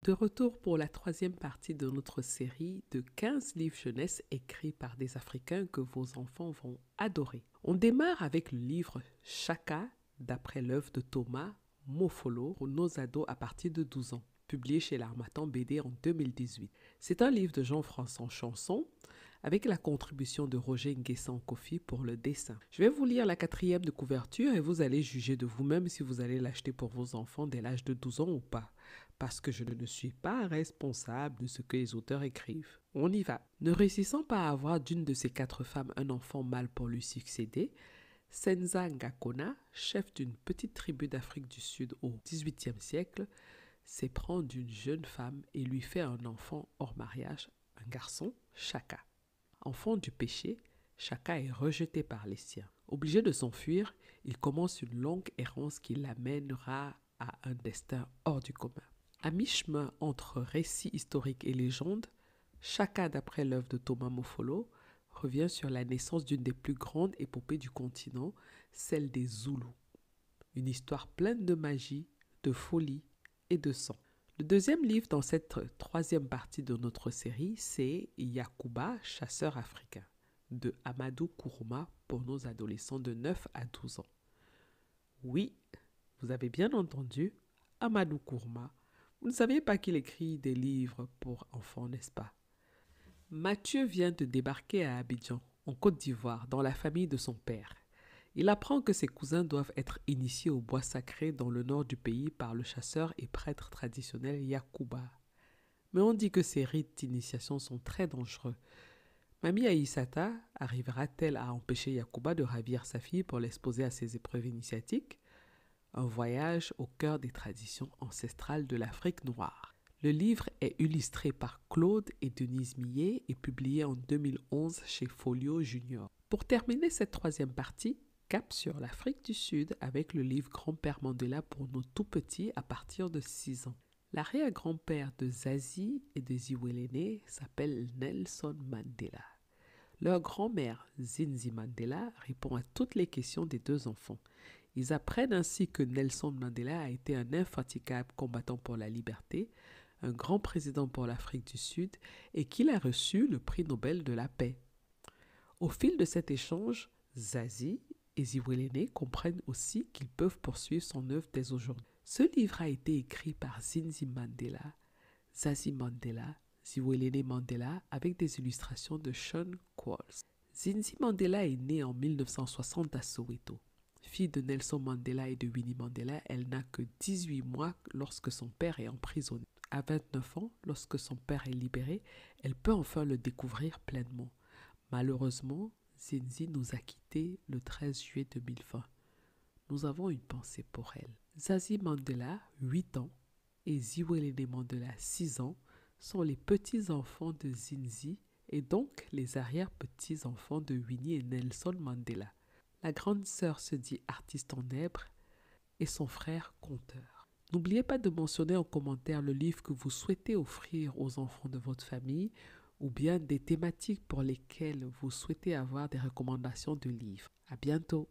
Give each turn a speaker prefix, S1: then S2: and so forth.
S1: De retour pour la troisième partie de notre série de 15 livres jeunesse écrits par des Africains que vos enfants vont adorer. On démarre avec le livre Chaka, d'après l'œuvre de Thomas Mofolo pour nos ados à partir de 12 ans, publié chez l'Harmattan BD en 2018. C'est un livre de Jean-François Chanson avec la contribution de Roger Nguessan Kofi pour le dessin. Je vais vous lire la 4e de couverture et vous allez juger de vous-même si vous allez l'acheter pour vos enfants dès l'âge de 12 ans ou pas, parce que je ne suis pas responsable de ce que les auteurs écrivent. On y va. Ne réussissant pas à avoir d'une de ces 4 femmes un enfant mâle pour lui succéder, Senza Ngakona, chef d'une petite tribu d'Afrique du Sud au XVIIIe siècle, s'éprend d'une jeune femme et lui fait un enfant hors mariage, un garçon, Chaka. Enfant du péché, Chaka est rejeté par les siens. Obligé de s'enfuir, il commence une longue errance qui l'amènera à un destin hors du commun. À mi-chemin entre récits historiques et légendes, Chaka, d'après l'œuvre de Thomas Mofolo, revient sur la naissance d'une des plus grandes épopées du continent, celle des Zoulous. Une histoire pleine de magie, de folie et de sang. Le deuxième livre dans cette troisième partie de notre série, c'est Yakuba, chasseur africain, de Amadou Kourouma pour nos adolescents de 9 à 12 ans. Oui, vous avez bien entendu, Amadou Kourouma. Vous ne saviez pas qu'il écrit des livres pour enfants, n'est-ce pas? Mathieu vient de débarquer à Abidjan, en Côte d'Ivoire, dans la famille de son père. Il apprend que ses cousins doivent être initiés au bois sacré dans le nord du pays par le chasseur et prêtre traditionnel Yakuba. Mais on dit que ces rites d'initiation sont très dangereux. Mamie Aïssata arrivera-t-elle à empêcher Yakuba de ravir sa fille pour l'exposer à ses épreuves initiatiques? Un voyage au cœur des traditions ancestrales de l'Afrique noire. Le livre est illustré par Claude et Denise Millet et publié en 2011 chez Folio Junior. Pour terminer cette troisième partie, cap sur l'Afrique du Sud avec le livre Grand-père Mandela pour nos tout-petits à partir de 6 ans. L'arrière-grand-père de Zazie et de Ziwelene s'appelle Nelson Mandela. Leur grand-mère, Zinzi Mandela, répond à toutes les questions des 2 enfants. Ils apprennent ainsi que Nelson Mandela a été un infatigable combattant pour la liberté, un grand président pour l'Afrique du Sud et qu'il a reçu le prix Nobel de la paix. Au fil de cet échange, Zazie et Ziwelene comprennent aussi qu'ils peuvent poursuivre son œuvre dès aujourd'hui. Ce livre a été écrit par Zinzi Mandela, Zazie Mandela, Ziwelene Mandela avec des illustrations de Sean Qualls. Zinzi Mandela est née en 1960 à Soweto. Fille de Nelson Mandela et de Winnie Mandela, elle n'a que 18 mois lorsque son père est emprisonné. À 29 ans, lorsque son père est libéré, elle peut enfin le découvrir pleinement. Malheureusement, Zinzi nous a quittés le 13 juillet 2020. Nous avons une pensée pour elle. Zazie Mandela, 8 ans, et Ziwelene Mandela, 6 ans, sont les petits-enfants de Zinzi et donc les arrière-petits-enfants de Winnie et Nelson Mandela. La grande sœur se dit artiste en nèbres et son frère conteur. N'oubliez pas de mentionner en commentaire le livre que vous souhaitez offrir aux enfants de votre famille ou bien des thématiques pour lesquelles vous souhaitez avoir des recommandations de livres. À bientôt!